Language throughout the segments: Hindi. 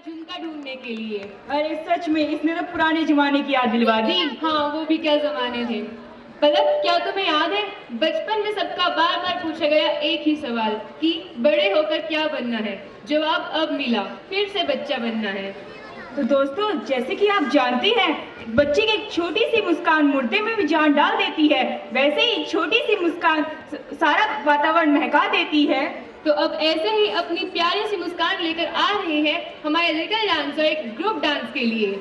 झुमका ढूंढने के लिए। अरे सच में इसने तो पुराने जमाने की याद दिलवा दी। हाँ, वो भी क्या जमाने थे। पलक, क्या तुम्हें याद है बचपन में सबका बार बार पूछा गया एक ही सवाल कि बड़े होकर क्या बनना है? जवाब अब मिला, फिर से बच्चा बनना है। तो दोस्तों, जैसे कि आप जानते हैं, बच्चे की एक छोटी सी मुस्कान मुर्दे में भी जान डाल देती है। वैसे ही छोटी सी मुस्कान सारा वातावरण महका देती है। तो अब ऐसे ही अपनी प्यारी सी मुस्कान लेकर आ रहे हैं हमारे लिटिल डांसर एक ग्रुप डांस के लिए।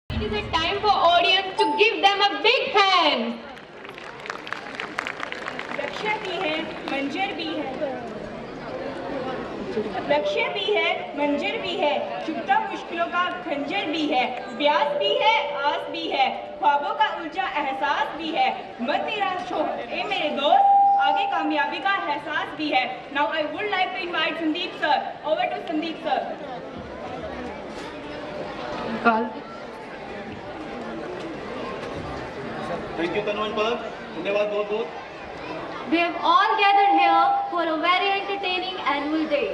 It is a time for audience to give them a big hand. लक्ष्य भी है, मंजर भी है। लक्ष्य भी है, मंजर भी है, चुभता मुश्किलों का खंजर भी है, प्यास भी है, आस भी है, ख्वाबों का उलझा एहसास भी है। मत निराश हो ए मेरे दोस्त, आगे कामयाबी का एहसास भी है। Now I would like to invite Sandeep sir. Over to Sandeep sir. Thank you Tanu and Palak. धन्यवाद बहुत बहुत. We have all gathered here for a very entertaining annual day.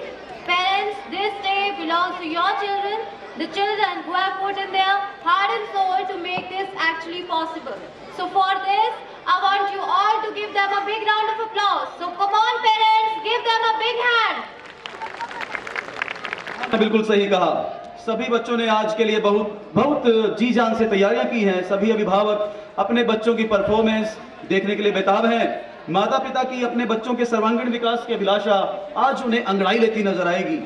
Parents, this day belongs to your children, the children who have put in their heart and soul to make this actually possible. So for this, I want you all to give them a big round of applause. So come on parents, give them a big hand. बिल्कुल सही कहा. सभी बच्चों ने आज के लिए बहुत जी जान से तैयारियां की हैं. सभी अभिभावक अपने बच्चों की परफॉर्मेंस देखने के लिए बेताब हैं. माता पिता की अपने बच्चों के सर्वांगीण विकास की अभिलाषा आज उन्हें अंगड़ाई लेती नजर आएगी.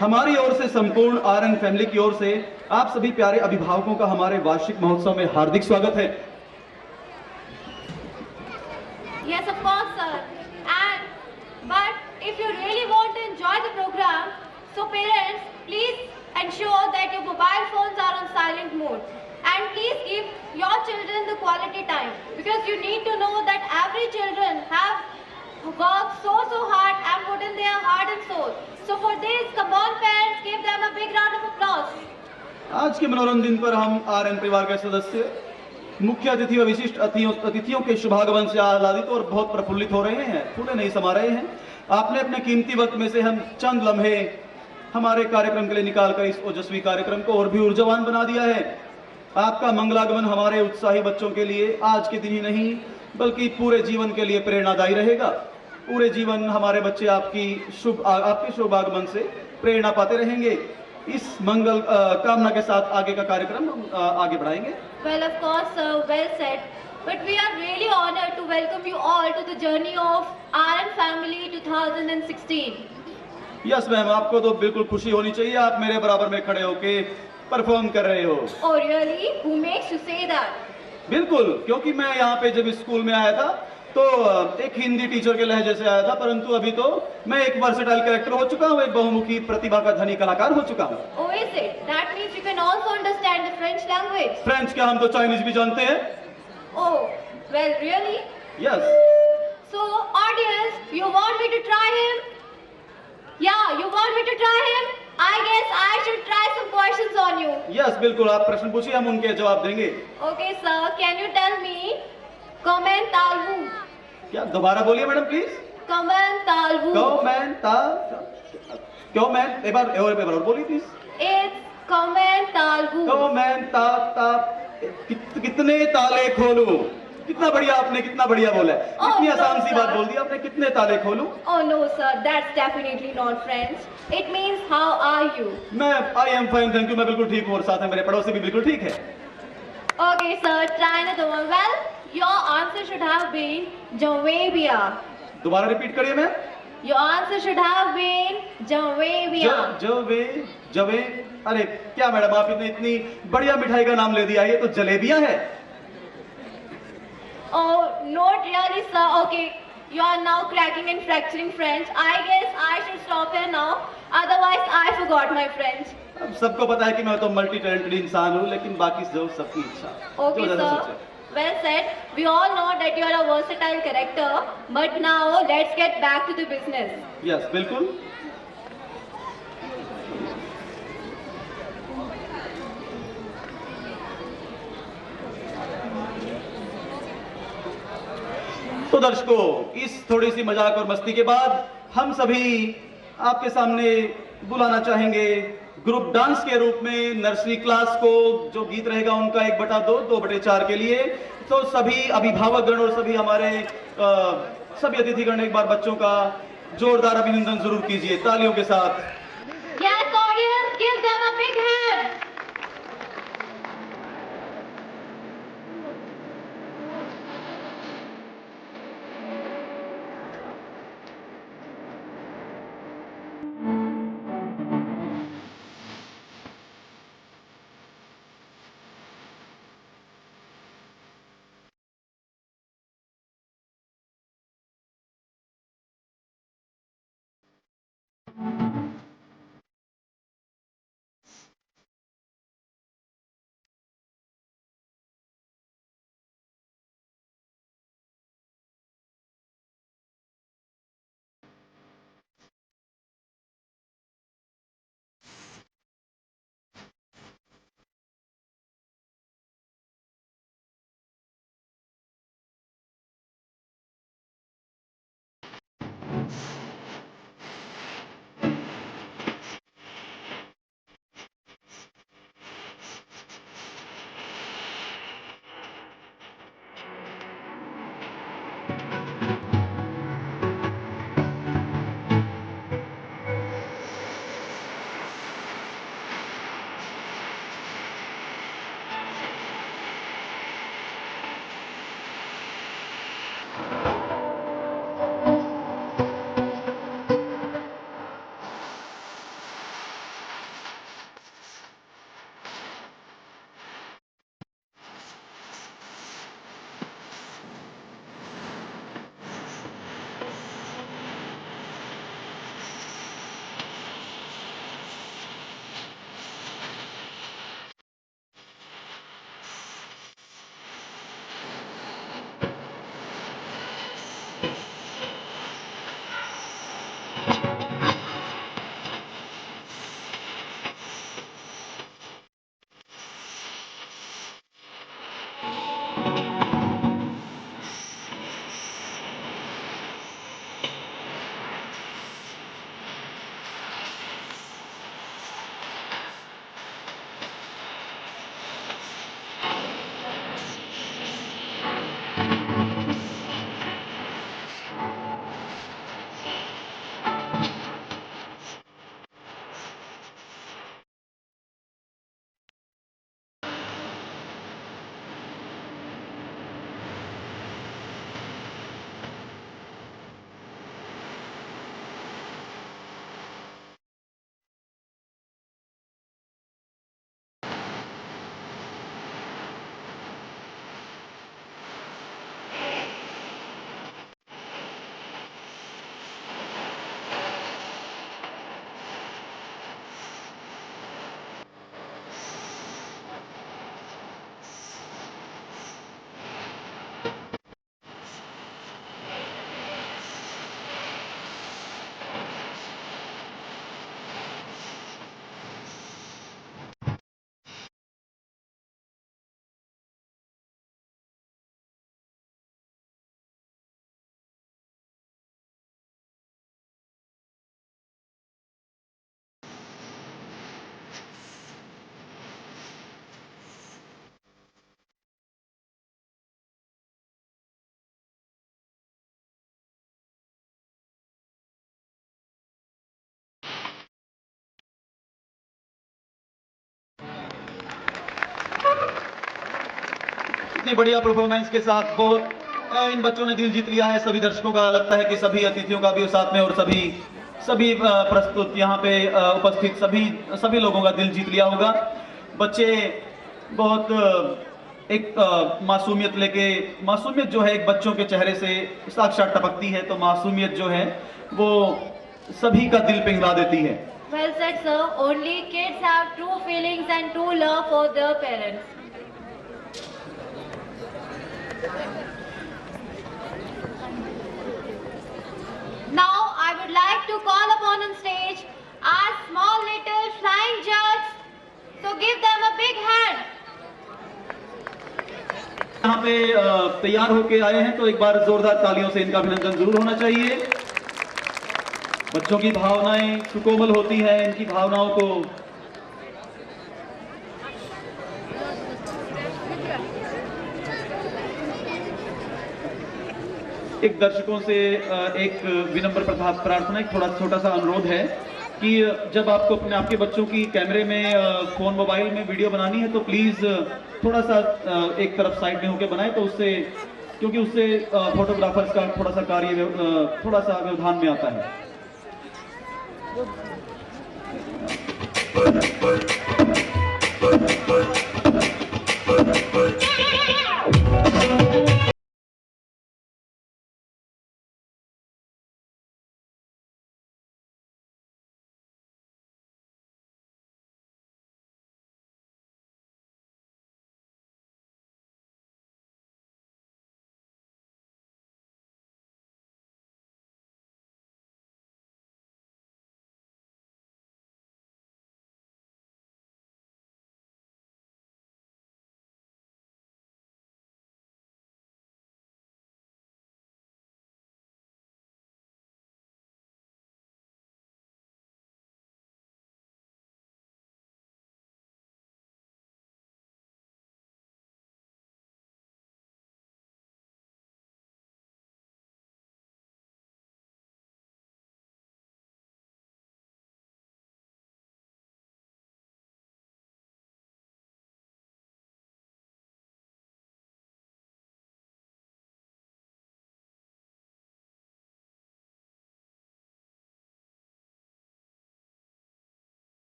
हमारी ओर से संपूर्ण आरएन फैमिली की ओर से आप सभी प्यारे अभिभावकों का हमारे वार्षिक महोत्सव में हार्दिक स्वागत है। Yes, of course, sir. But if you really want to enjoy the program, so parents, please ensure that your mobile phones are on silent mode. And please give your children the quality time. Because you need to know that every children have worked so hard and put in their heart and soul. So for this, come on parents, give them a big round of applause. आज के मनोरंजन पर हम आरएन परिवार के सदस्य मुख्य अतिथि व विशिष्ट अतिथियों के शुभागमन से आह्लादित और बहुत प्रफुल्लित हो रहे हैं, फूले नहीं समा रहे हैं। आपने अपने कीमती वक्त में से हम चंद लम्हे हमारे कार्यक्रम के लिए निकालकर इस ओजस्वी कार्यक्रम को और भी ऊर्जावान बना दिया है। आपका मंगलागमन हमारे उत्साही बच्चों के लिए आज के दिन ही नहीं बल्कि पूरे जीवन के लिए प्रेरणादायी रहेगा। पूरे जीवन हमारे बच्चे आपके शुभ आगमन से प्रेरणा पाते रहेंगे। इस मंगल कामना के साथ आगे का कार्यक्रम आगे बढ़ाएंगे। Well, of course, sir, well said. But we are really honored to welcome you all to the journey of RN Family 2016. Yes ma'am, आपको तो बिल्कुल खुशी होनी चाहिए। आप मेरे बराबर में खड़े होके परफॉर्म कर रहे हो। Oh, really? Who makes you say that? बिल्कुल, क्योंकि मैं यहाँ पे जब स्कूल में आया था तो एक हिंदी टीचर के लहजे से आया था, परंतु अभी तो मैं एक वर्सेटाइल कैरेक्टर हो चुका हूँ, एक बहुमुखी प्रतिभा का धनी कलाकार हो चुका हूँ। Oh, is it? That means you can also understand the French language. French क्या, हम तो चाइनीज भी जानते हैं। Oh, well, really? Yes. So, audience, you want me to try him? Yeah, you want me to try him? I guess I should try some questions on you. Yes, बिल्कुल, आप प्रश्न पूछिए, हम उनके जवाब देंगे। Okay, sir, can you tell me? Commentalvu. क्या, दोबारा बोलिए मैडम प्लीज। Commentalvu. एक बार और बोलिए प्लीज। It's Commentalvu. कितने ताले खोलूं? कितना बढ़िया आपने, कितना बढ़िया बोला है। Oh, इतनी no, आसान सी बात sir. बोल दी आपने, कितने ताले खोलूं? Oh no, sir, that's definitely not French. It means how are you? मैं I am fine thank you, मैं बिल्कुल ठीक हूँ और साथ में मेरे पड़ोसी भी बिल्कुल ठीक है। Okay, sir, try another one. Well, your answer should have been Jamwabia. दोबारा रिपीट करिए ma'am. Your answer should have been Jamwabia. जवे। अरे क्या मैडम, आप इतनी बढ़िया मिठाई का नाम ले दिया, ये तो जलेबियां है। Oh, not really, sir. Okay, you are now cracking and fracturing French. I guess I should stop here now. Otherwise, I forgot my French. अब सबको पता है कि मैं तो मल्टी टैलेंटेड इंसान हूँ, लेकिन बाकी जो सबकी इच्छा। Okay, जो ज़्यादा sir. सोचे। Well said. We all know that you are a versatile character. But now, let's get back to the business. Yes, बिल्कुल। तो दर्शकों, इस थोड़ी सी मजाक और मस्ती के बाद हम सभी आपके सामने बुलाना चाहेंगे ग्रुप डांस के रूप में नर्सरी क्लास को। जो गीत रहेगा उनका 1/2, 2/4 के लिए। तो सभी अभिभावकगण और सभी हमारे सभी अतिथिगण एक बार बच्चों का जोरदार अभिनंदन जरूर कीजिए तालियों के साथ। Yes, audience, give them a big hand. इतनी बढ़िया परफॉर्मेंस के साथ बहुत इन बच्चों ने दिल जीत लिया है सभी दर्शकों का। लगता है कि सभी अतिथियों का भी साथ में और सभी प्रस्तुत यहाँ पे उपस्थित सभी लोगों का दिल जीत लिया होगा। बच्चे बहुत एक मासूमियत जो है एक बच्चों के चेहरे से साक्षात टपकती है, तो मासूमियत जो है वो सभी का दिल पिघला देती है। Well said, sir. Only kids have true feelings and true love for their parents. Now, I would like to call upon on stage our small little flying judge. So give them a big hand. यहाँ पे तैयार होके आए हैं तो एक बार जोरदार तालियों से इनका अभिनंदन जरूर होना चाहिए। बच्चों की भावनाएं सुकोमल होती हैं, इनकी भावनाओं को एक दर्शकों से एक विनम्र प्रार्थना, एक थोड़ा छोटा सा अनुरोध है कि जब आपको आपके बच्चों की कैमरे में फोन मोबाइल में वीडियो बनानी है तो प्लीज थोड़ा सा एक तरफ साइड में होकर बनाए, तो उससे क्योंकि उससे फोटोग्राफर्स का थोड़ा सा कार्य थोड़ा सा व्यवधान में आता है।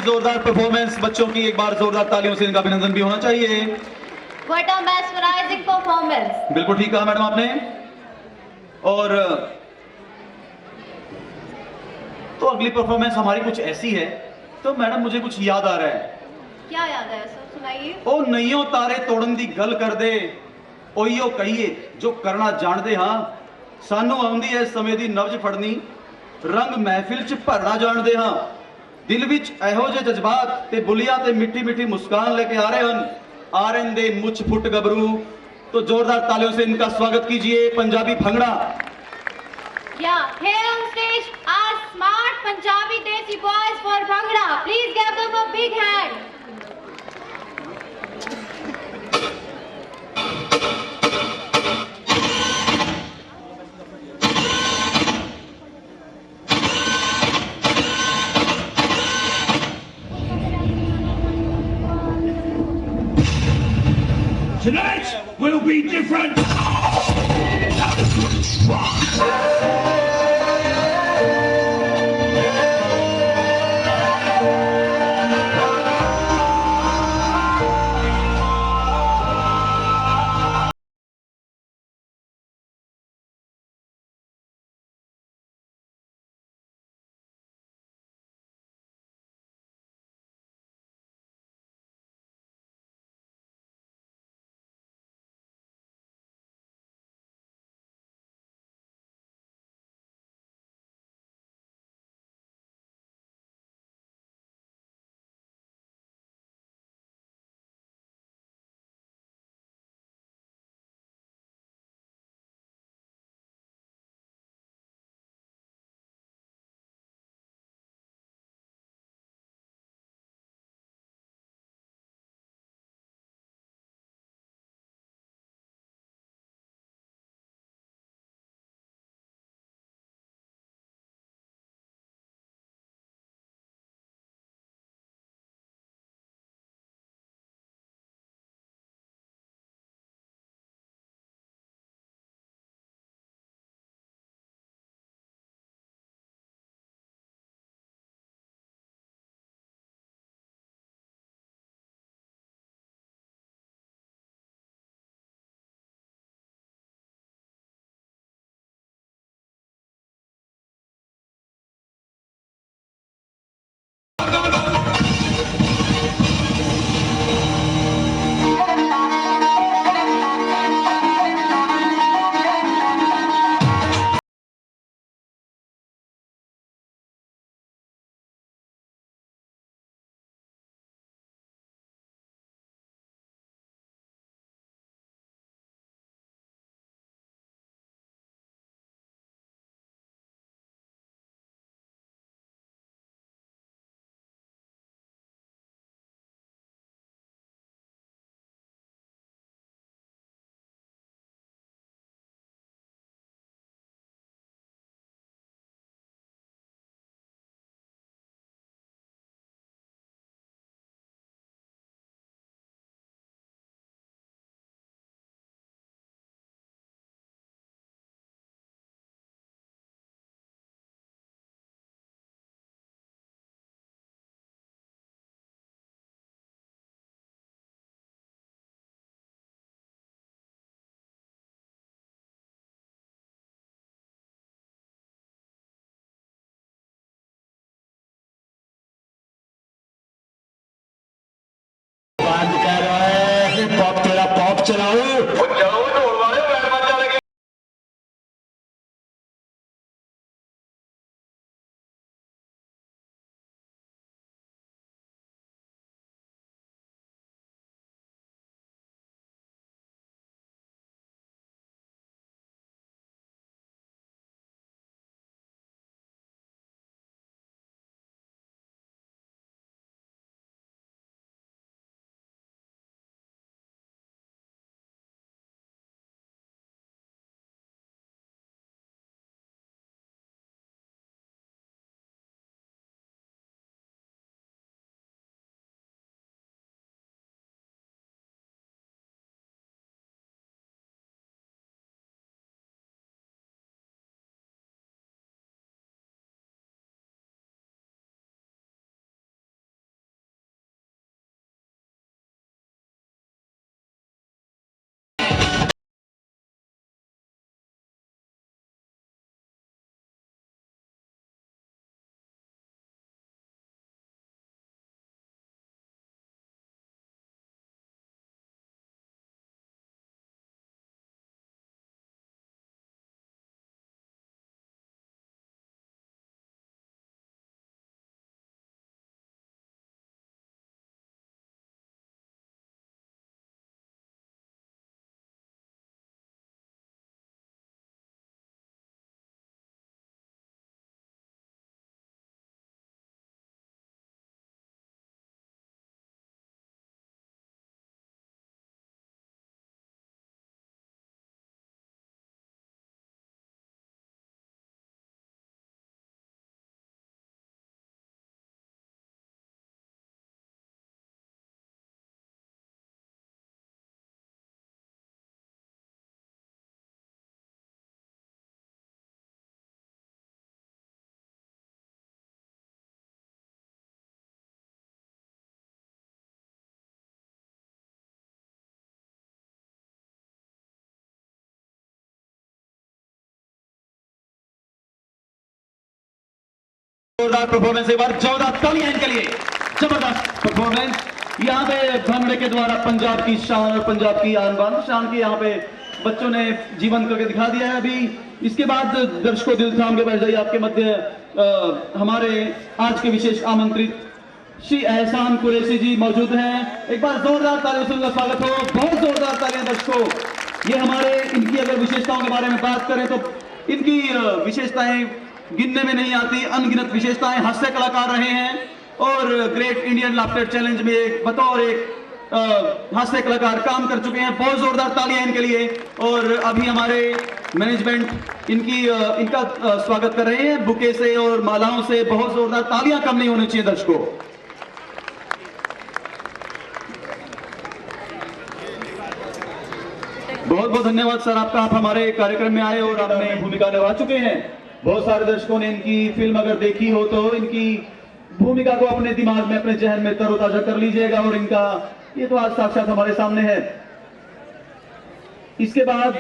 जोरदार परफॉर्मेंस बच्चों की, एक बार जोरदार तालियों से इनका अभिनंदन भी होना चाहिए। What a mesmerizing performance! बिल्कुल ठीक कहा मैडम आपने। और तो अगली परफॉर्मेंस हमारी कुछ ऐसी है, तो मैडम मुझे कुछ याद आ रहा है। क्या याद है सर, सुनाइए। ओ नैयो तारे तोड़न दी गल कर दे, ओयो कहिए जो करना जान दे। हाँ सानू आउंदी है समय दी नब्ज फड़नी, रंग महफिल च भरना जानते हाँ दिल विच ਇਹੋ ਜਿਹੇ जज्बात ते बुलियां ते मिठी मिठी मुस्कान लेके आ रहे हैं आरएन दे मुछ फुट गबरू। तो जोरदार तालियों से इनका स्वागत कीजिए Punjabi bhangra. Yeah, here on stage are smart Punjabi Desi boys for Bhangra. Please give them a big hand. Tonight will be different. जोरदार परफॉर्मेंस, एक बार जोरदार तालियां इनके लिए, जबरदस्त परफॉर्मेंस। यहाँ पे भंगड़े के द्वारा पंजाब की शान और पंजाब की आन बान शान की यहाँ पे बच्चों ने जीवन करके दिखा दिया है। अभी इसके बाद दर्शकों दिल थाम के बैठ जाइए, आपके मध्य हमारे आज के विशेष आमंत्रित श्री एहसान कुरैशी जी मौजूद हैं। एक बार जोरदार तालियों से उनका स्वागत हो, बहुत जोरदार तालियां दर्शकों। ये हमारे इनकी अगर विशेषताओं के बारे में बात करें तो इनकी विशेषताएं गिनने में नहीं आती, अनगिनत विशेषताएं। हास्य कलाकार रहे हैं और ग्रेट इंडियन लाफ्टर चैलेंज में बतौर एक हास्य कलाकार काम कर चुके हैं। बहुत जोरदार तालियां इनके लिए। और अभी हमारे मैनेजमेंट इनका स्वागत कर रहे हैं बुके से और मालाओं से। बहुत जोरदार तालियां कम नहीं होनी चाहिए दर्शकों। बहुत बहुत धन्यवाद सर आपका, आप हमारे कार्यक्रम में आए और आपने भूमिका निभा चुके हैं। बहुत सारे दर्शकों ने इनकी फिल्म अगर देखी हो तो इनकी भूमिका को अपने दिमाग में, अपने जहन में तरोताजा कर लीजिएगा। और इनका ये तो आज साक्षात हमारे सामने है। इसके बाद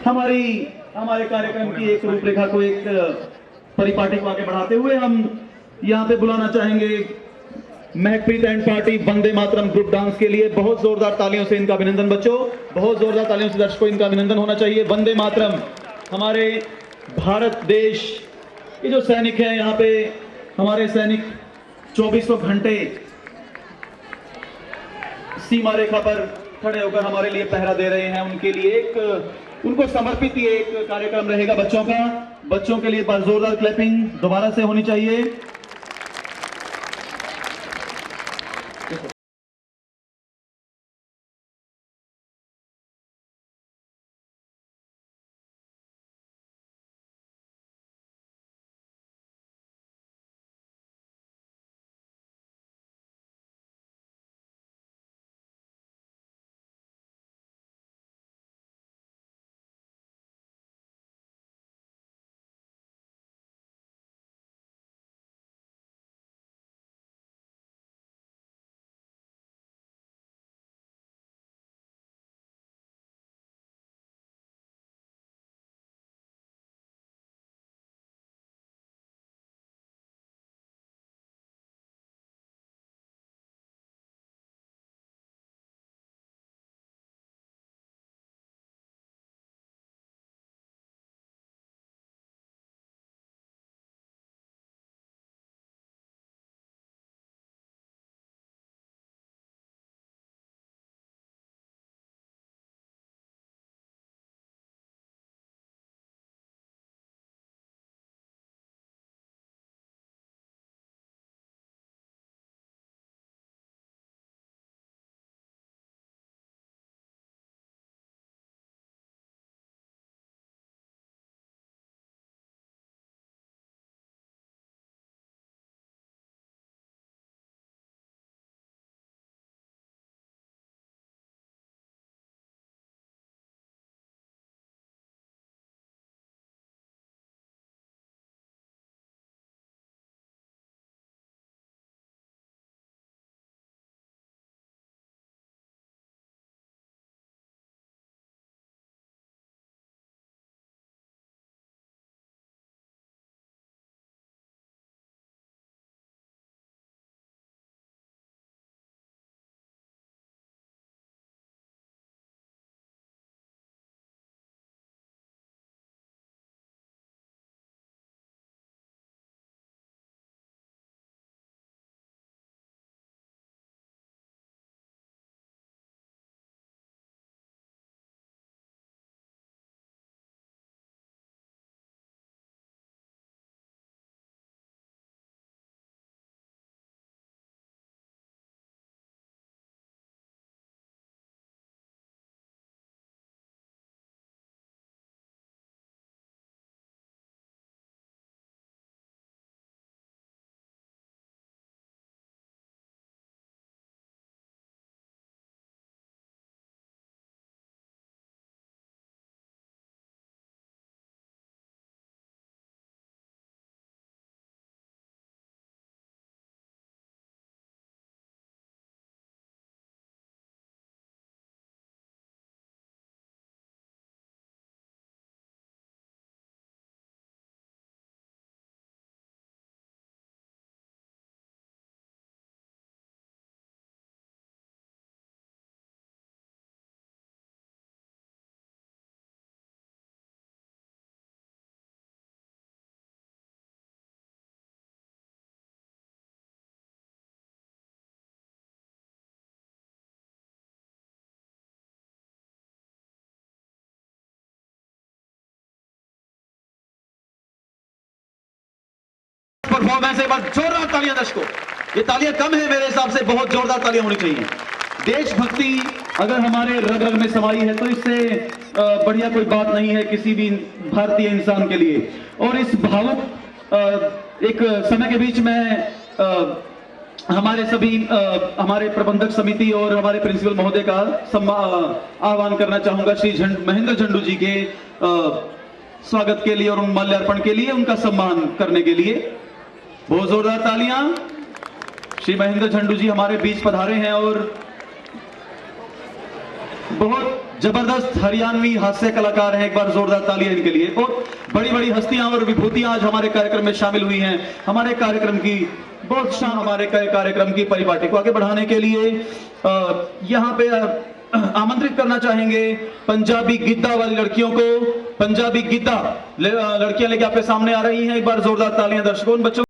हमारे कार्यक्रम की एक रूपरेखा को एक परिपाटी को आगे बढ़ाते हुए हम यहाँ पे बुलाना चाहेंगे Mehakpreet and party Vande Mataram group dance के लिए। बहुत जोरदार तालियों से इनका अभिनंदन बच्चों, बहुत जोरदार तालियों से दर्शकों इनका अभिनंदन होना चाहिए। वंदे मातरम हमारे भारत देश के जो सैनिक हैं, यहाँ पे हमारे सैनिक 2400 घंटे सीमा रेखा पर खड़े होकर हमारे लिए पहरा दे रहे हैं। उनके लिए उनको समर्पित ये एक कार्यक्रम रहेगा बच्चों का। बच्चों के लिए जोरदार क्लैपिंग दोबारा से होनी चाहिए। परफॉर्मेंस है। एक बार जोरदार तालियां दर्शकों, ये तालियां कम है मेरे हिसाब से, बहुत जोरदार तालियां होनी चाहिए। देशभक्ति अगर हमारे रग रग में समाई है तो इससे बढ़िया कोई बात नहीं है किसी भी भारतीय इंसान के लिए। और इस भावुक एक समय के बीच में हमारे सभी हमारे प्रबंधक समिति और हमारे प्रिंसिपल महोदय का आह्वान करना चाहूंगा श्री महेंद्र झंडू जी के स्वागत के लिए और उन माल्यार्पण के लिए, उनका सम्मान करने के लिए। बहुत जोरदार तालियां। श्री महेंद्र झंडू जी हमारे बीच पधारे हैं और बहुत जबरदस्त हरियाणवी हास्य कलाकार हैं। एक बार जोरदार तालियां इनके लिए। बहुत बड़ी बड़ी हस्तियां और विभूतियां आज हमारे कार्यक्रम में शामिल हुई हैं। हमारे कार्यक्रम की बहुत शान, हमारे कार्यक्रम की परिपाटी को आगे बढ़ाने के लिए यहाँ पे आमंत्रित करना चाहेंगे पंजाबी गिद्दा वाली लड़कियों को। पंजाबी गिद्दा लड़कियां लेके आपके सामने आ रही हैं। एक बार जोरदार तालियां दर्शकों। उन बच्चों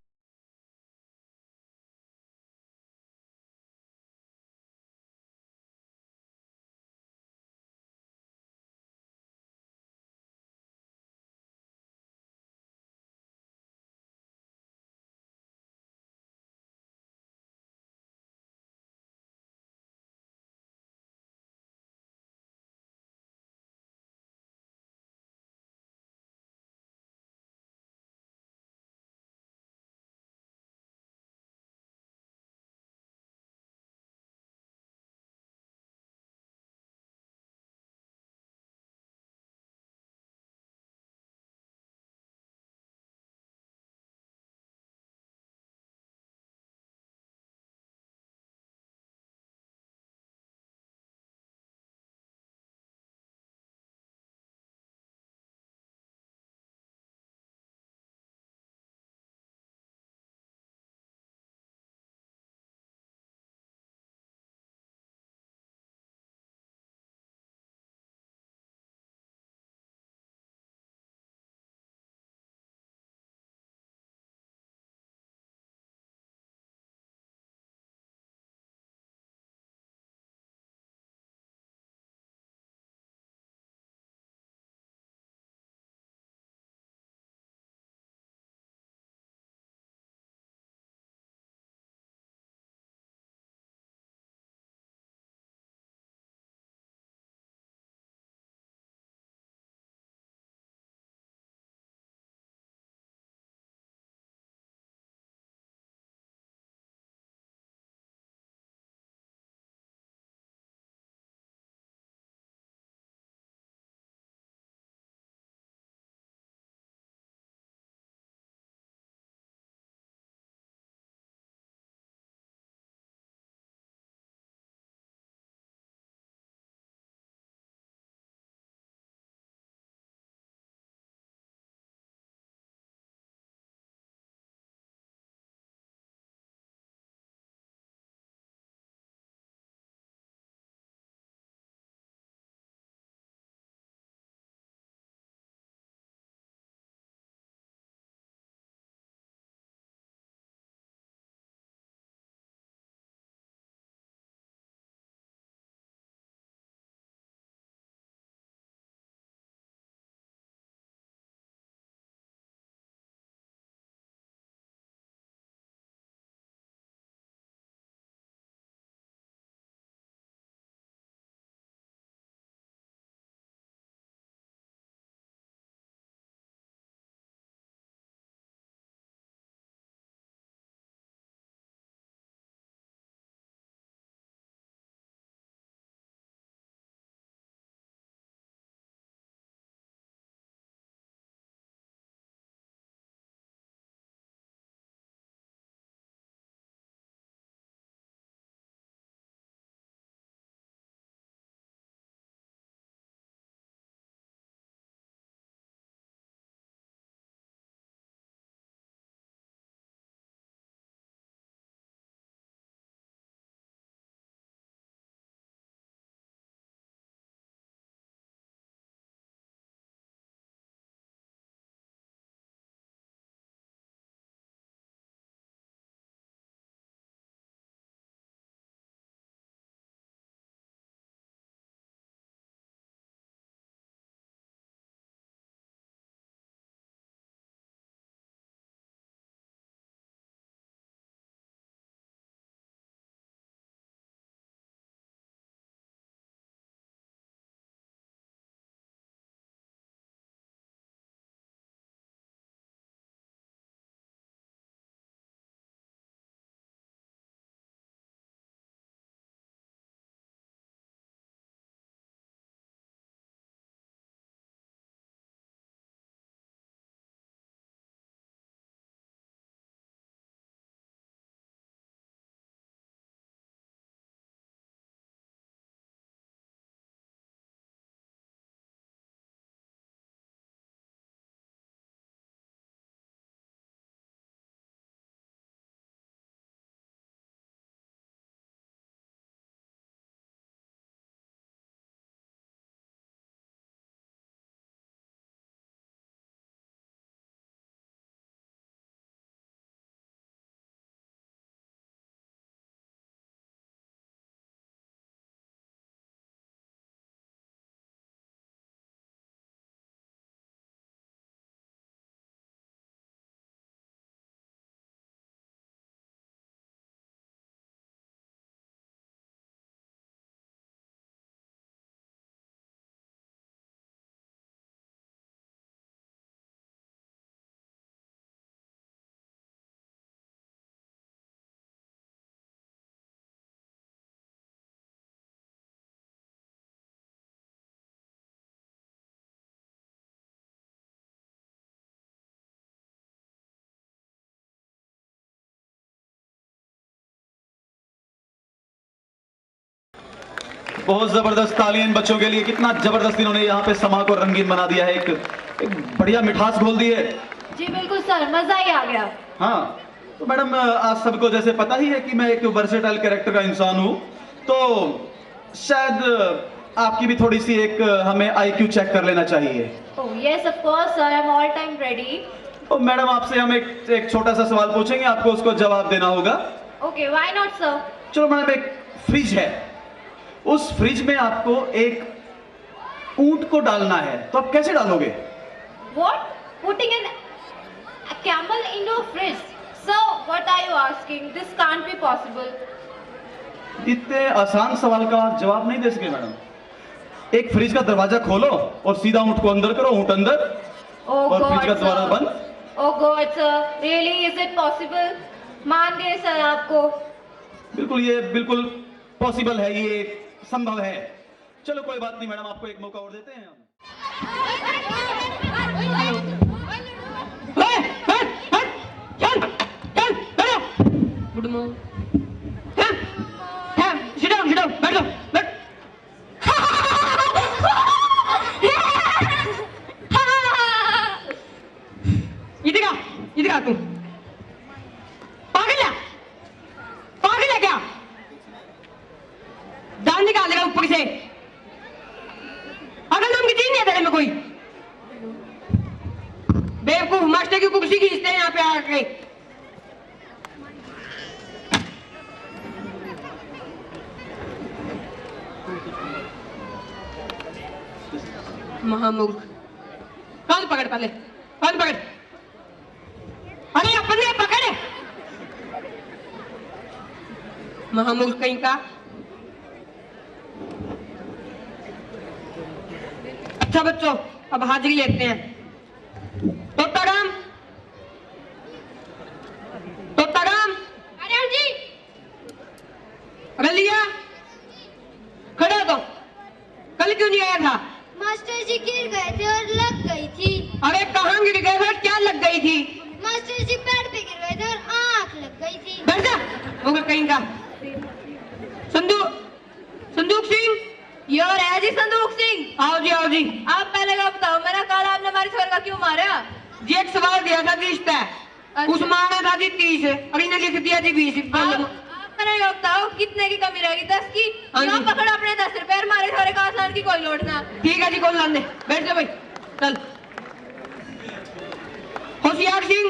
बहुत जबरदस्त तालियां इन बच्चों के लिए। कितना जबरदस्त इन्होंने यहाँ पे समा को रंगीन बना दिया है, एक बढ़िया मिठास घोल दी है। जी बिल्कुल सर, मजा ही आ गया। हाँ तो मैडम, आज सबको जैसे पता ही है कि मैं एक वर्सेटाइल कैरेक्टर का इंसान हूँ, तो शायद आपकी भी थोड़ी सी एक हमें IQ चेक कर लेना चाहिए। Oh yes, of course sir, I'm all time ready. तो मैडम आपसे हम एक छोटा सा सवाल पूछेंगे, आपको उसको जवाब देना होगा। Okay, why not sir? चलो मैडम, एक फ्रिज है, उस फ्रिज में आपको एक ऊंट को डालना है, तो आप कैसे डालोगे? What? Putting a camel into a fridge? Sir, what are you asking? This can't be possible. इतने आसान सवाल का आप जवाब नहीं दे सके मैडम। एक फ्रिज का दरवाजा खोलो और सीधा ऊंट को अंदर करो, ऊंट अंदर, Oh और फ्रिज God का दरवाजा sir. बंद। Oh God sir, really is it possible? मान गए सर आपको। बिल्कुल, ये बिल्कुल पॉसिबल है, ये संभव है। चलो कोई बात नहीं मैडम, आपको एक मौका और देते हैं हम। Good morning. Sit down, बैठ जाओ, बैठ। इधर आ तू। पागल है क्या? दांत निकालेगा ऊपर से। अगर नाम की चीज नहीं है तेरे में कोई? बेवकूफ, मास्टर की कुर्सी खींचते हैं यहाँ पे आके। महामूर्ख, कान पकड़, पहले कान पकड़। अरे अपने पकड़। महामूर्ख कहीं का। अच्छा बच्चों, अब हाजिरी लेते हैं। तोताराम, अरे जी, रलिया, खड़े हो। तो कल क्यों नहीं आया था? मास्टर जी गिर गए थे और लग गई थी। अरे कहाँ गिर गए थे? क्या लग गई थी? मास्टर जी पैर पे गिर गए थे और आंख लग गई थी। बैठ जा, होगा कहीं का। संदूक सिंह, यो है जी संदूक सिंह। आओ जी, आओ जी। आप पहले का बताओ, मेरा कल आपने हमारी छोर का क्यों मारा? जी एक सवाल दिया था 30 पे, कुछ मारा था जी 30, और इन्हें लिख दिया जी 20। आप मेरा का बताओ, कितने की कमी रहेगी? 10 की। हाँ यहाँ जी। पकड़ अपने 10 रुपए और मारे छोरे का आसान की कोई लोड ना। ठीक है जी, कौन लाने? बैठ जा भाई, चल। होशियार सिंह,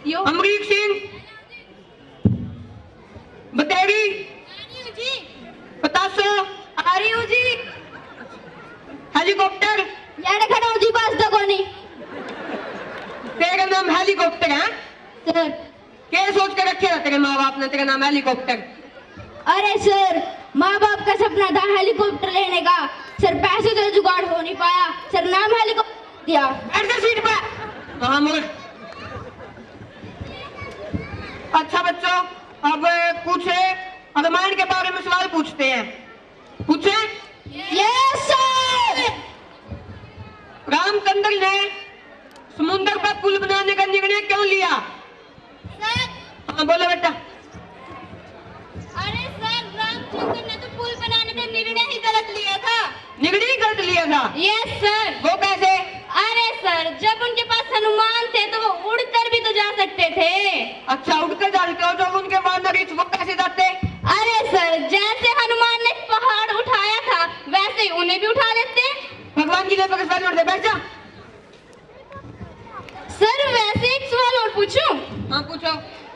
यो अमरीक सिंह, बतेरी, पतासो, आ रही हूँ जी। हेलीकॉप्टर। यार खड़ा हो जी, बस दगोनी। तेरा नाम हेलीकॉप्टर है? सर, क्या सोच के रखे था तेरे माँ बाप ने तेरा नाम हेलीकॉप्टर? अरे सर, माँ बाप का सपना था हेलीकॉप्टर लेने का। सर पैसे तो जुगाड़ हो नहीं पाया, सर नाम हेलीकॉप्टर दिया। बैठ जा सीट पे। महामूर्ख। अच्छा बच्चों, अब कुछ रामायण के बारे में सवाल पूछते हैं। पूछे? Yes sir. रामचंद्र ने समुद्र पर पुल बनाने का निर्णय क्यों लिया? सर, हाँ बोलो बेटा। अरे सर, रामचंद्र ने तो पुल बनाने का निर्णय ही गलत लिया था। निर्णय गलत लिया था? Yes sir. वो कैसे? अरे सर, जब उनके पास हनुमान थे तो वो उड़कर भी तो जा सकते थे। अच्छा, उड़कर जाते हो, जब उनके वानर वो कैसे जाते? अरे सर, जैसे हनुमान ने पहाड़ उठाया था वैसे ही उन्हें भी उठा लेते। भगवान की जय पर उठते। बैठ जा। सर वैसे एक सवाल और पूछूं? हाँ पूछो।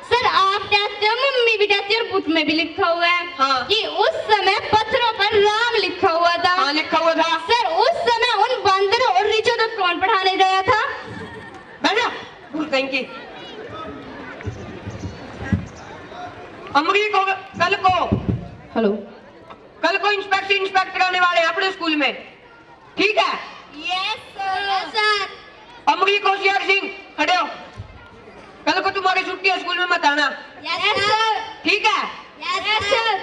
सर आप कहते हो मम्मी भी कहती है और बुक में भी लिखा हुआ है हाँ। कि उस समय पत्थरों पर राम लिखा हुआ था। हाँ लिखा हुआ था। सर उस समय उन बंदरों और ऋषियों को कौन पढ़ाने गया था? बैठ जा, भूल कहेंगे। अमरीक कल को इंस्पेक्टर आने वाले हैं अपने स्कूल में, ठीक है? Yes sir. अमरीक, होशियार सिंह, खड़े हो। कल को तुम्हारी छुट्टी है, स्कूल में मत आना, यस सर। ठीक है? Yes sir.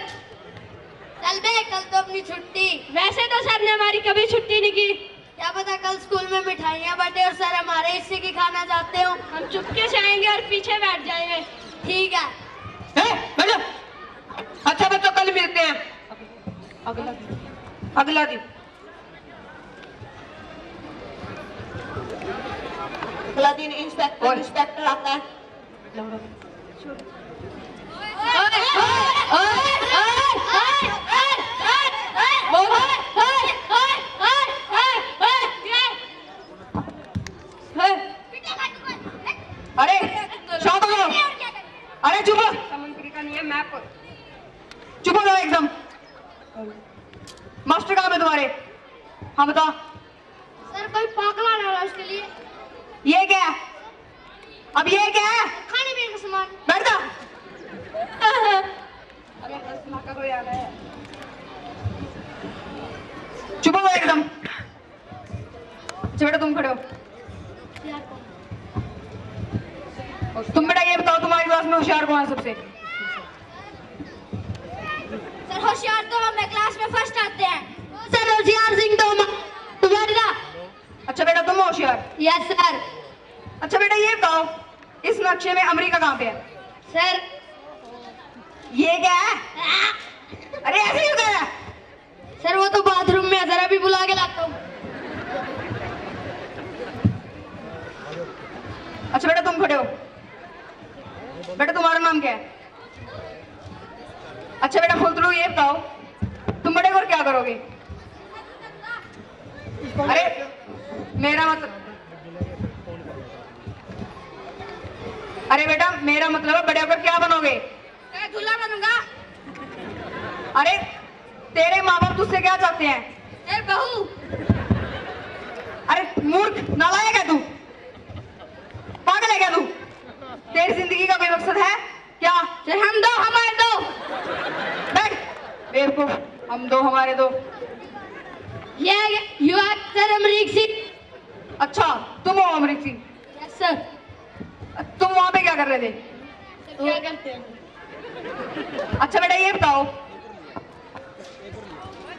चल बे, कल तो अपनी छुट्टी। वैसे तो सर ने हमारी कभी छुट्टी नहीं की। क्या पता कल स्कूल में मिठाइयाँ बटे और सर हमारे हिस्से की खाना चाहते हो। हम चुपके से आएंगे और पीछे बैठ जाएंगे। ठीक है। बैठ जा। अच्छा बच्चों, कल मिलते हैं। अगला दिन इंस्पेक्टर आता है। अरे शांत हो जाओ। अरे चुप हो। समुद्र का नियम मैं आपको चुप हो जाओ एकदम। मास्टर कहाँ पे तुम्हारे? हाँ बता। सर कोई पागल आ रहा है उसके लिए। ये क्या है? अब ये क्या है? खाने पीने का सामान। बैठ जा। चुप हो जाओ एकदम। अच्छा बेटा तुम खड़े हो। तुम बेटा ये बताओ तुम्हारी क्लास में होशियार कौन है सबसे? सर होशियार तो हमें क्लास में फर्स्ट आते हैं। सर होशियार सिंह तो तुम्हारी ना। अच्छा बेटा तुम होशियार। Yes sir. अच्छा बेटा ये बताओ इस नक्शे में अमेरिका कहाँ पे है? सर ये क्या है? अरे ऐसे ही होता है। सर वो तो बाथरूम में है, जरा भी बुला के लाता हूँ। अच्छा बेटा तुम खड़े हो। बेटा तुम्हारा नाम क्या है? अच्छा बेटा फुलतलू ये बताओ तुम बड़े होकर क्या करोगे? अरे मेरा मतलब अरे बेटा मेरा मतलब है बड़े होकर क्या बनोगे? दूल्हा बनूंगा। अरे तेरे माँ बाप तुझसे क्या चाहते हैं? सर बहू। अरे मूर्ख नालायक है तू, पागल है क्या तू? तेरी जिंदगी का कोई मकसद है क्या? सर हम दो हमारे दो। बैठ बेवकूफ। हम दो हमारे दो। ये you are sir Amrik Singh. अच्छा तुम हो अमरीक सिंह। Yes sir. तुम वहां पे क्या कर रहे थे? क्या करते हैं? अच्छा बेटा ये बताओ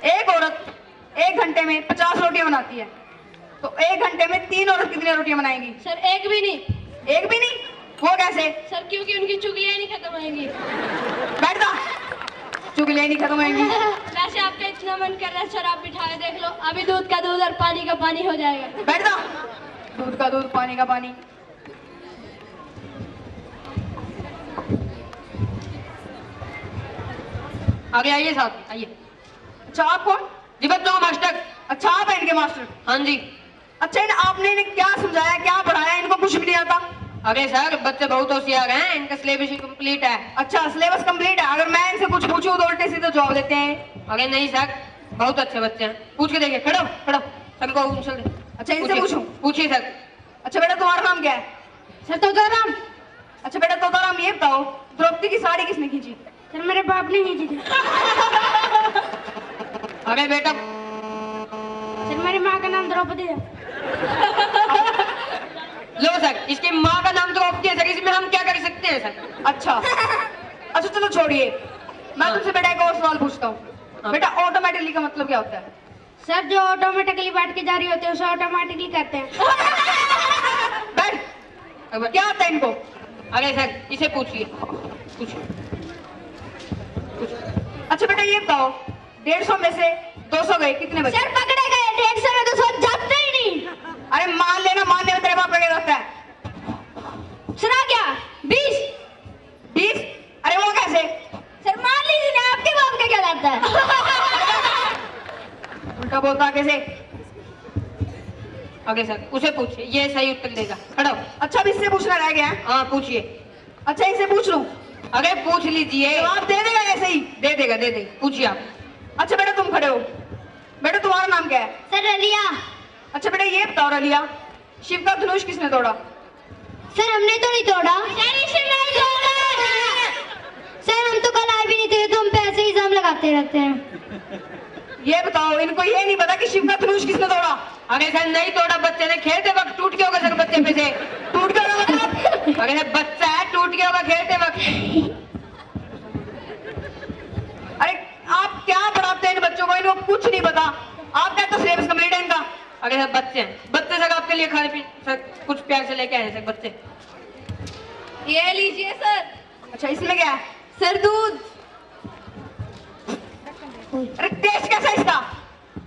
एक औरत 1 घंटे में 50 रोटियां बनाती है तो 1 घंटे में 3 औरत कितनी रोटियां बनाएंगी? सर एक भी नहीं। एक भी नहीं? वो कैसे? सर क्योंकि उनकी चुगलियां नहीं खत्म होंगी। बैठ जा। चुगलियां नहीं खत्म होंगी। वैसे आपका इतना मन कर रहा है सर आप बिठाए देख लो, अभी दूध का दूध और पानी का पानी हो जाएगा। बैठ जा। दूध का दूध पानी का पानी। आगे आइए साहब आइए। अच्छा आप कौन? जी बच्चों मास्टर। अच्छा आप हैं इनके मास्टर? हाँ जी। अच्छा आपने इन्हें क्या समझाया क्या पढ़ाया? इनको कुछ भी नहीं आता। अरे सर बच्चे बहुत होशियार हैं, इनका सिलेबस ही कंप्लीट है। अच्छा सिलेबस कंप्लीट है। अगर मैं इनसे कुछ पूछूं तो उल्टे सीधे जवाब देते हैं। अरे नहीं सर बहुत अच्छे बच्चे हैं, पूछ के देखिए। खड़ो खड़ो सर को चल। अच्छा इनसे पूछूं? पूछिए सर। अच्छा बेटा तुम्हारा नाम क्या है? सर तोताराम। अच्छा बेटा तोताराम ये बताओ द्रौपदी की साड़ी किसने खींची? सर मेरे बाप ने खींची थी। अरे बेटा सर मेरी माँ का नाम द्रौपदी है। लो सर इसकी माँ का नाम द्रौपदी है सर, इसमें हम क्या कर सकते हैं सर? अच्छा अच्छा चलो छोड़िए मैं तुमसे बेटा एक और सवाल पूछता हूँ। बेटा ऑटोमेटिकली का मतलब क्या होता है? सर जो ऑटोमेटिकली बैठ के जा रही होती है उसे ऑटोमेटिकली कहते हैं। बैठ क्या आता है इनको? अरे सर इसे पूछिए पूछिए। अच्छा बेटा ये बताओ 150 में से 200 गए कितने बचे? सर पकड़े गए 150 में 200 जाते ही नहीं। अरे मान लेना मानने में तेरे बाप का क्या जाता है? सुना क्या? 20। 20? अरे वो कैसे? सर मान लीजिए ना आपके बाप का क्या जाता है? उल्टा बोलता कैसे? आगे सर उसे पूछिए, ये सही उत्तर देगा। खड़ो। अच्छा अब इससे पूछना रह गया है। हाँ पूछिए। अच्छा इसे पूछ लूं? अरे पूछ लीजिए। जवाब दे देगा ऐसे ही? दे देगा दे देगा, पूछिए आप। अच्छा बेटा तुम खड़े हो। बेटा तुम्हारा नाम क्या है? सर रलिया। अच्छा बेटा ये बताओ रलिया शिव का धनुष किसने तोड़ा? सर हमने तो नहीं तोड़ा। सर हम तो कल आए भी नहीं थे, तो हम पे ऐसे ही इल्जाम लगाते रहते हैं। ये बताओ इनको ये नहीं पता कि शिव का धनुष किसने तोड़ा? अरे सर नहीं तोड़ा, बच्चे ने खेलते वक्त टूट गया होगा सर, बच्चे पे से टूट गया होगा मतलब? अरे सर बच्चा है टूट गया होगा खेलते वक्त। अरे आप क्या पढ़ाते हैं इन बच्चों को? इनको कुछ नहीं पता। आपका तो सिलेबस कंप्लीट है इनका। अरे सर बच्चे हैं, बच्चे सर आपके लिए खाने पीने सर कुछ प्यार से लेके आए सर बच्चे। ये लीजिए सर। अच्छा इसमें क्या है? सर दूध। अरे टेस्ट कैसा है इसका?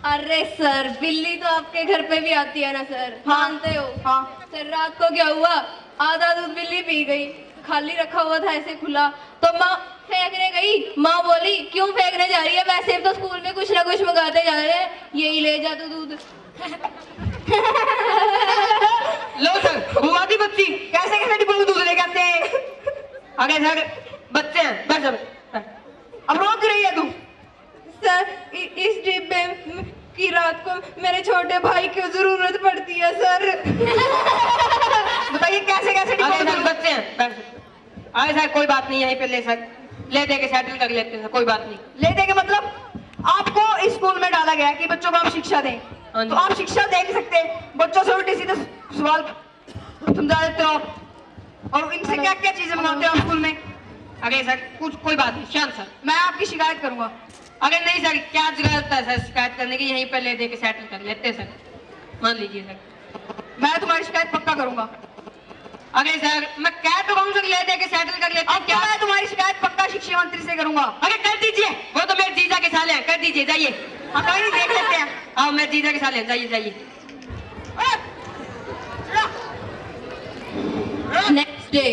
अरे सर, बिल्ली तो आपके घर पे भी आती है ना सर, हाँ। मानते हो? हाँ। सर रात को क्या हुआ, आधा दूध बिल्ली पी गई, खाली रखा हुआ था ऐसे खुला, तो माँ फेंकने गई। माँ बोली क्यों फेंकने जा रही है, वैसे भी तो स्कूल में कुछ ना कुछ मंगाते जा रहे हैं, यही ले जा तू दूध। लो सर, बुआ की बच्ची कैसे कैसे डिब्बे में दूध लेके आते हैं? आगे सर, बच्चे हैं, बैठ जा, बैठ। अब रो क्यों रही है तू? सर इस डिब्बे की रात को मेरे छोटे भाई की जरूरत पड़ती है सर। बताइए कैसे कैसे डिब्बे में दूध? बच्चे हैं, बैठ सकते। आए सर, कोई बात नहीं, यहीं पे ले सर, ले दे के सेटल कर लेते हैं सर, कोई बात नहीं। ले दे के मतलब आपको इस स्कूल में डाला गया है कि बच्चों को आप शिक्षा दें, हाँ जी। तो आप शिक्षा दे नहीं सकते, बच्चों से उल्टे सीधे सवाल समझा देते हो और इनसे क्या क्या चीजें मंगाते हो स्कूल में। अरे सर कुछ कोई बात नहीं, शांत सर। मैं आपकी शिकायत करूंगा। अरे नहीं सर, क्या जरूरत है सर शिकायत करने की, यहीं पे ले दे के सेटल कर लेते हैं सर, मान लीजिए सर। मैं तुम्हारी शिकायत पक्का करूंगा। अरे सर मैं कह तो कहूँ सर, ले दे के सेटल कर लेते हैं। अब क्या मैं तुम्हारी शिकायत पक्का शिक्षा मंत्री से करूंगा। अरे कर दीजिए, वो तो मेरे जीजा के साले हैं, कर दीजिए, जाइए। हाँ कहीं नहीं देख लेते हैं। आओ मेरे जीजा के साले हैं, जाइए जाइए। Next day.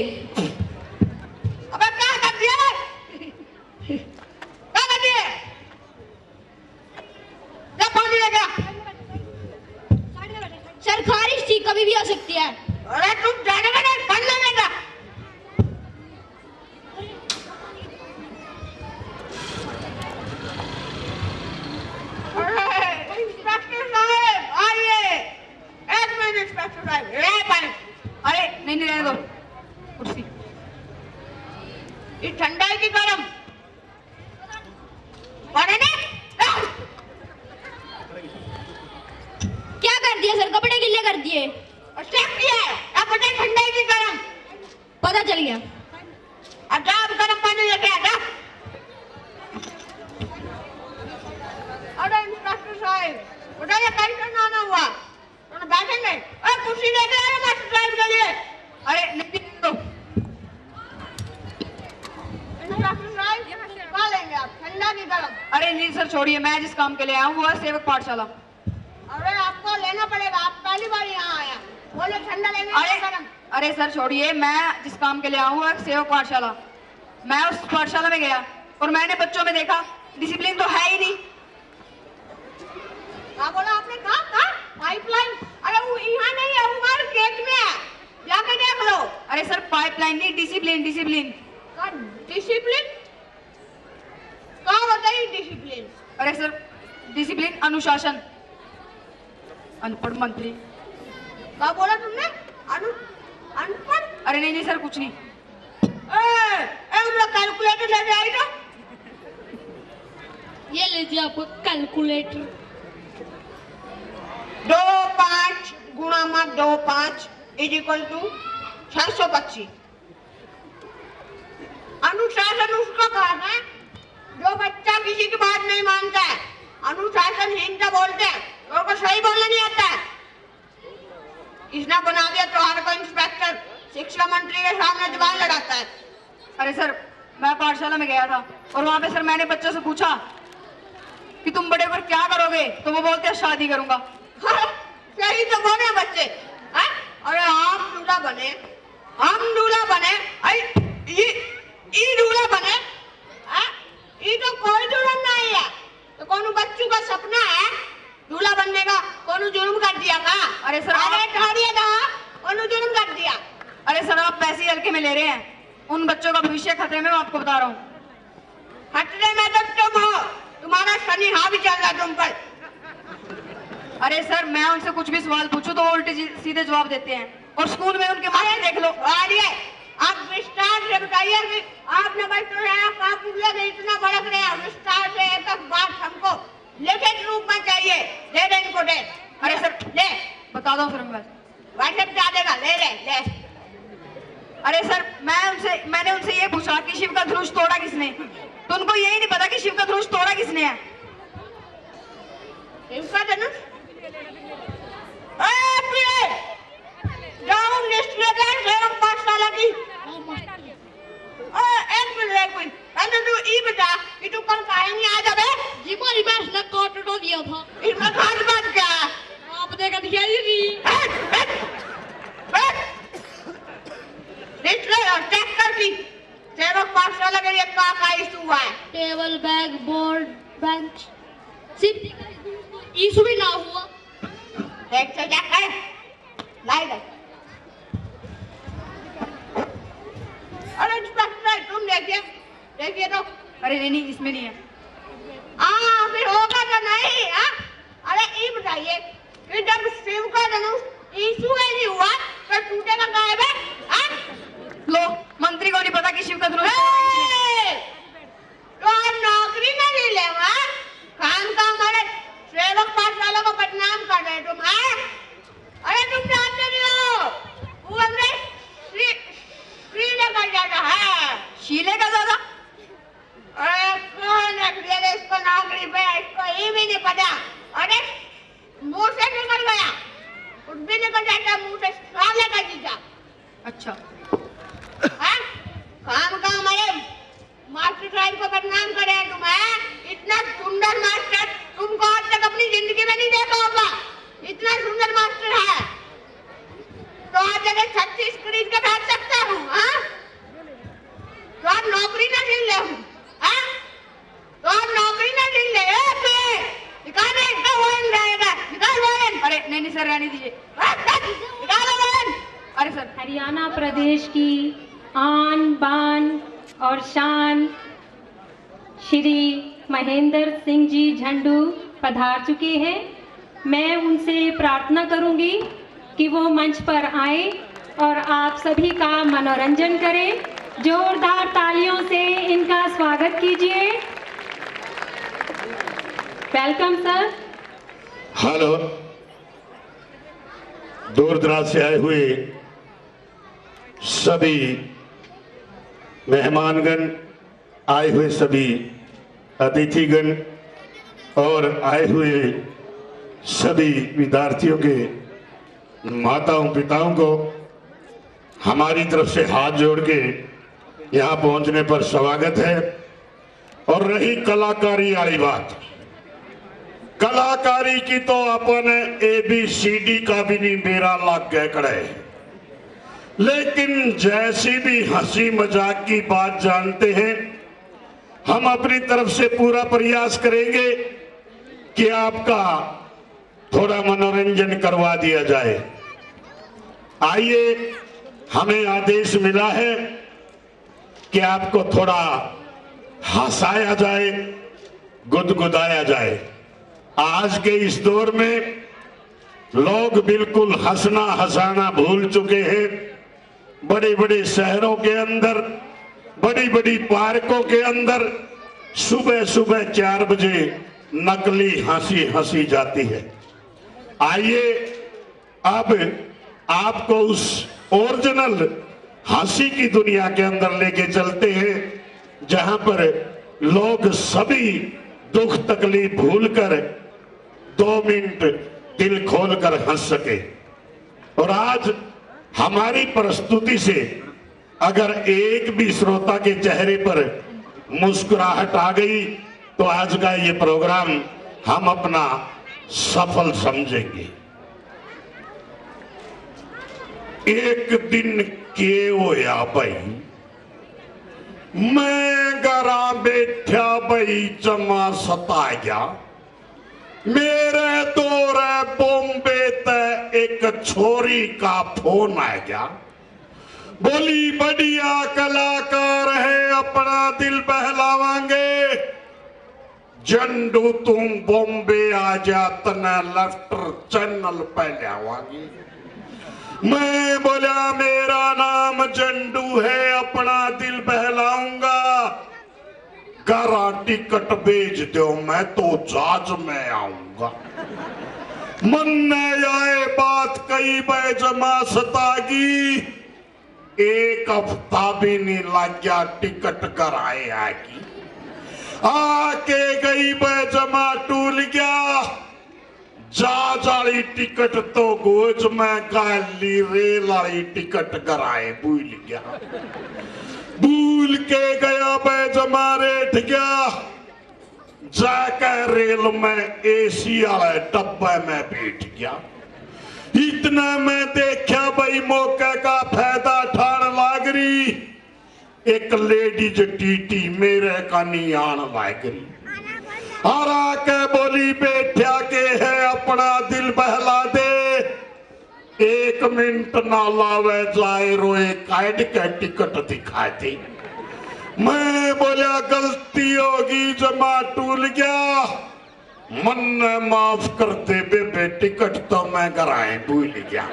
अबे क्या कर दिया? क्या कर दिए? क्या पानी लगा? सर खारिश थी, कभी भी आ सकती है। अरे तुम जाने का नहीं, पढ़ लेगा। इंस्पेक्टर साहब आइए। एक मिनट इंस्पेक्टर साहब, ले पानी। अरे नहीं नहीं रहने दो, कुर्सी। ये ठंडा है कि गरम? पानी नहीं? क्या कर दिया सर, कपड़े गिल्ले कर दिए। और चेक किया है, अब पता है ठंडा है कि गरम? पता चल गया। अब जा, अब गरम पानी लेके आ जा। अरे इंस्पेक्टर साहब, बताइए कैसे नाना हुआ? तो बैठेंगे? अरे कुर्सी लेके आए मास्टर साहब के लिए। अरे नहीं तो इंस्पेक्टर साहब क्या लेंगे आप, ठंडा की गरम? अरे नहीं सर छोड़िए, मैं जिस काम के लिए आया हूँ वो है सेवक पाठशाला। अरे आपको लेना पड़ेगा, आप पहली बार यहाँ आया, बोले ठंडा लेंगे या गरम? अरे सर छोड़िए, मैं जिस काम के लिए आया हूँ वो है सेवक पाठशाला। मैं उस पाठशाला में गया और मैंने बच्चों में देखा डिसिप्लिन तो है ही नहीं। क्या बोला आपने? कहा पाइपलाइन? अरे वो यहाँ नहीं है, वो हमारे खेत में है, जाके देख लो। अरे सर पाइपलाइन नहीं, डिसिप्लिन डिसिप्लिन। डिसिप्लिन कहाँ बताइए डिसिप्लिन? अरे सर डिसिप्लिन अनुशासन। अनपढ़ मंत्री। क्या बोला तुमने? अनपढ़? अरे नहीं नहीं सर कुछ नहीं। कैलकुलेटर लेके आई ना? ये लीजिए आपको कैलकुलेटर। 2 5 गुणा मत 2 5 = 625। अनुशासन उसको कहते हैं जो बच्चा किसी की बात नहीं मानता है, अनुशासनहीनता बोलते हैं, लोगों को सही बोलना नहीं आता है। इसने बना दिया त्योहार को इंस्पेक्टर, शिक्षा मंत्री के सामने जुबान लड़ाता है। अरे सर मैं पाठशाला में गया था और वहाँ पे सर मैंने बच्चों से पूछा कि तुम बड़े होकर क्या करोगे, तो वो बोलते हैं शादी करूंगा। यही तो बोले बच्चे। अरे हम दूल्हा बने, हम दूल्हा बने, दूल्हा बने, ये तो कोई दुल्हन नहीं है, तो कौन बच्चों का सपना है दूल्हा बनने का? कौन जुर्म कर दिया का? अरे सर अरे ठहरिए ना, कौन जुर्म कर दिया? अरे सर आप पैसे हल्के में ले रहे हैं, उन बच्चों का भविष्य खतरे में, मैं आपको बता रहा हूँ। खतरे में तो तुम हो, तुम्हारा शनि हावी चल रहा तुम पर। अरे सर मैं उनसे कुछ भी सवाल पूछूं तो उल्टे सीधे जवाब देते हैं, और स्कूल में उनके मार्क्स देख लो। आप विस्तार से बताइए कि आपने बच्चों से इतना भड़क रहे हैं, विस्तार से एक एक बात हमको लिखित रूप में चाहिए, दे दे इनको दे। अरे सर ले बता दो सर, व्हाट्सएप क्या देगा, ले। अरे सर मैंने उनसे ये पूछा कि शिव का धनुष तोड़ा किसने, तो उनको यही नहीं पता कि शिव का धनुष तोड़ा किसने है। शिव का धनुष? पाठशाला की एक मिनट तू ई बता कि तू कल काहे नहीं आ जाबे? जी दिया था। इसमें खास बात क्या है? आपने कहा दिया ही नहीं। चेक कर दी सेवक पाठशाला के लिए का इशू हुआ है। टेबल बैग बोर्ड बेंच सिर्फ इशू भी ना हुआ। देख से चेक कर लाइट। अरे इंस्पेक्टर तुम देखिए तो। अरे नहीं इसमें नहीं है। फिर होगा तो नहीं। अरे ये बताइए कि जब शिव का धनुष यीशु में नहीं हुआ तो टूटेगा गायब है? लो मंत्री को नहीं पता कि शिव का धनुष तो आप नौकरी में नहीं ले काम का हमारे सेवक पाठशाला को बदनाम कर रहे तुम। अरे तुम जानते नहीं हो वो हमने शीले कर जाता है। शीले का दादा? अरे कौन रख दिया इसको नौकरी पे? इसको ये भी नहीं पता। अरे मुंह से निकल गया, कुछ भी निकल जाता मुंह से। साले का जीजा। अच्छा काम का हमारे मास्टर साहब को बदनाम करे तुम। इतना सुंदर मास्टर तुमको आज तक अपनी जिंदगी में नहीं देखा होगा। इतना सुंदर मास्टर है तो आज जगह 36 खरीद के बैठ सकता हूँ। तो आप नौकरी ना ढील ले। तो आप नौकरी ना ढील ले। निकाल इसका वारंट रहेगा। निकाल वारंट। अरे नहीं सर रहने दीजिए। निकालो वारंट। अरे सर हरियाणा प्रदेश की आन बान और शान श्री महेंद्र सिंह जी झंडू पधार चुके हैं। मैं उनसे प्रार्थना करूंगी कि वो मंच पर आए और आप सभी का मनोरंजन करें। जोरदार तालियों से इनका स्वागत कीजिए। Welcome sir. हेलो, दूर दराज से आए हुए सभी मेहमानगण, आए हुए सभी अतिथिगण और आए हुए सभी विद्यार्थियों के माताओं पिताओं को हमारी तरफ से हाथ जोड़ के यहाँ पहुँचने पर स्वागत है। और रही कलाकारी वाली बात, कलाकारी की तो अपन ABCD का भी नहीं मेरा लग गए कड़े, लेकिन जैसी भी हंसी मजाक की बात जानते हैं, हम अपनी तरफ से पूरा प्रयास करेंगे कि आपका थोड़ा मनोरंजन करवा दिया जाए। आइए, हमें आदेश मिला है कि आपको थोड़ा हंसाया जाए, गुदगुदाया जाए। आज के इस दौर में लोग बिल्कुल हंसना हंसाना भूल चुके हैं। बड़े बड़े शहरों के अंदर, बड़ी बड़ी पार्कों के अंदर सुबह सुबह 4 बजे नकली हंसी हंसी जाती है। आइए, अब आपको उस ओरिजिनल हंसी की दुनिया के अंदर लेके चलते हैं, जहां पर लोग सभी दुख तकलीफ भूलकर 2 मिनट दिल खोलकर हंस सके। और आज हमारी प्रस्तुति से अगर एक भी श्रोता के चेहरे पर मुस्कुराहट आ गई तो आज का ये प्रोग्राम हम अपना सफल समझेंगे। एक दिन के होया भाई, मैं घरा बैठा भाई जमा सता गया। मेरे दौर बॉम्बे ते एक छोरी का फोन आ गया। बोली बढ़िया कलाकार है, अपना दिल बहलावांगे। झंडू तुम बॉम्बे आ जा, तना लेफ्टर चैनल पे लावांगे। मैं बोला मेरा नाम झंडू है, अपना दिल बहलाऊंगा। घरा टिकट भेज दो, मैं तो जहाज में आऊंगा। मन में आए बात कई बार जमा सतागी। एक हफ्ता भी नहीं लग गया, टिकट कराए आगी। आके गई बार जमा टूल गया। जहाज वाली टिकट तो गोज में गाली, रेल वाली टिकट कराए भूल गया। भूल के गया बे जमा रेठ गया। जाकर रेल में एसी वाले डब्बे में बैठ गया। इतना मैं देखा भाई मौके का फायदा ठाण लाग रही, एक लेडीज टीटी मेरे कनी आन लाग रही और आके बोली बैठा के है अपना दिल बहला दे, 1 मिनट ना लावे जाए रोए काट के टिकट दिखा दे। मैं बोला गलती होगी जमा टूल गया, मन ने माफ कर दे बेबे टिकट तो मैं कराए भूल गया।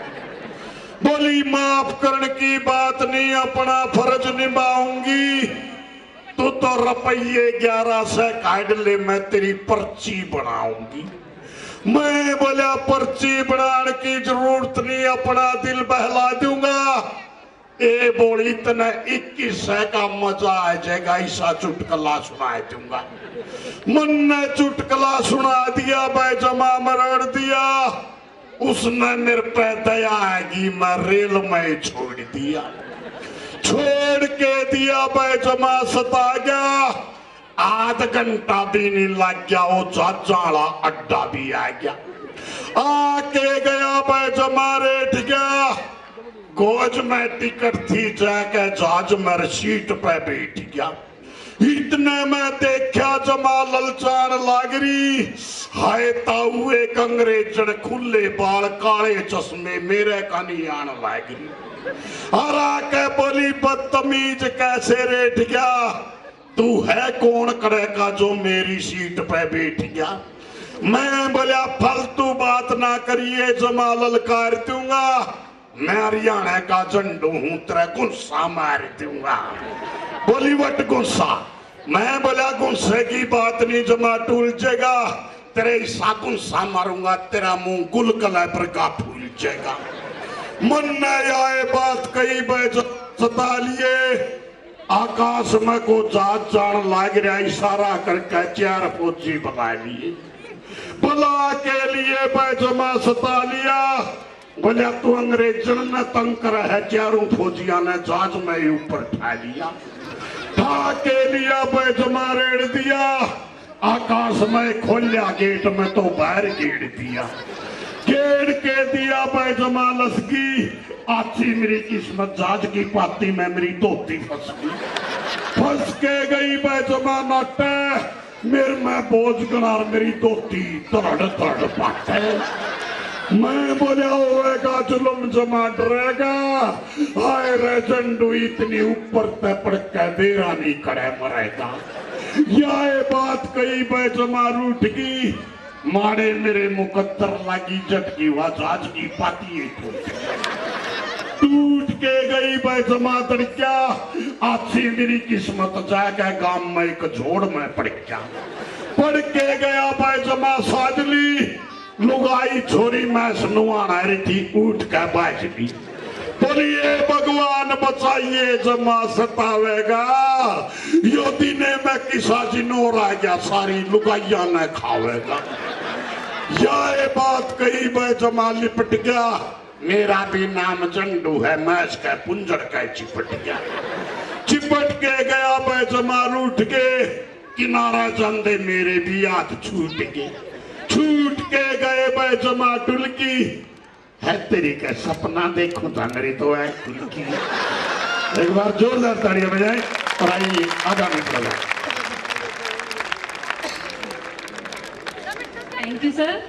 बोली माफ करने की बात नहीं, अपना फर्ज निभाऊंगी, तू तो रुपये 1100 काट ले, मैं तेरी पर्ची बनाऊंगी। मैं बोला पर्ची बनाने की जरूरत नहीं, अपना दिल बहला दूंगा। ए बोली तने 2100 का मजा आ जाएगा, ऐसा चुटकला सुना दूंगा। मन ने चुटकला सुना दिया, बैजमा मरड़ दिया, उसने मेरे पे दया आएगी, मैं रेल में छोड़ दिया। छोड़ के दिया बैजमा सता गया, आध घंटा भी नहीं लग गया, वो चाचाला अड्डा भी आ गया। आके गया बैजमा रेट गया, गोज में टिकट थी, जाके जहाज में सीट पे बैठ गया। इतने में देखा जमा ललचान लागरी, हाय ताऊ एक अंग्रेजन खुले बाल काले चश्मे मेरे कानी आन लागरी और आके बोली बदतमीज कैसे रेट गया, तू है कौन करेगा जो मेरी सीट पे बैठ गया। मैं बोला फालतू बात ना करिए, जमा ललकार दूंगा, मैं हरियाणा का झंडू हूं, तेरा गुस्सा मार दूंगा। बोली वट गुस्सा, मैं बोला गुस्से की बात नहीं, जमा टूल जाएगा, तेरे हिस्सा गुस्सा मारूंगा, तेरा मुंह गुलगुला पर का फूल जाएगा। मन में आए बात कही सता लिए, आकाश में को जात जान लाग रहा, इशारा करके 4 फौजी बुला लिए। बुला के लिए बैजमा सता लिया, बोला तू अंग्रेजन ने तंग कर है, 4 फौजिया ने जहाज में ऊपर ठा लिया। ठा के लिया बैजमा रेड़ दिया, आकाश में खोलिया गेट में तो बाहर गेड़ दिया। गेड़ के दिया बैजमा लसकी, आची मेरी किस्मत जहाज की पाती में मेरी धोती फंस गई। फंस के गई बैजमा नाटे, मेरे में बोझ गनार मेरी धोती तड़ तड़ पाटे। मैं बोला होएगा जुल्म जमा डरेगा, हाय रे झंडू इतनी ऊपर ते पड़ के देरा नहीं करे मरेगा। यह बात कही बैजमा रूठ गई, मारे मेरे मुकद्दर लगी झटकी, हुआ जहाज की पाती टूट के गई बैजमा तड़क्या, आछी मेरी किस्मत जाके गांव में एक झोड़ में पड़ गया। पड़ के गया बैजमा साजली, लुगाई छोरी मैं सुनवाना रही थी, उठ के बैठ गई। बोलिए भगवान बचाइए जमा सतावेगा, यो दिने में किसा जिनो रह गया, सारी लुगाइया ने खावेगा। यह बात कही बैजमा लिपट गया, मेरा भी नाम झंडू है, मैं इसके पुंजड़ के चिपट गया। चिपट के गया बैजमा रूठ के, किनारा जांदे मेरे भी हाथ छूट गए। छूट के गए बैजमा टुलकी, है तेरी का सपना देखो था मेरी तो है टुलकी। एक बार जोरदार तालियां बजाएं और आइए आगामी प्रोग्राम। Thank you sir.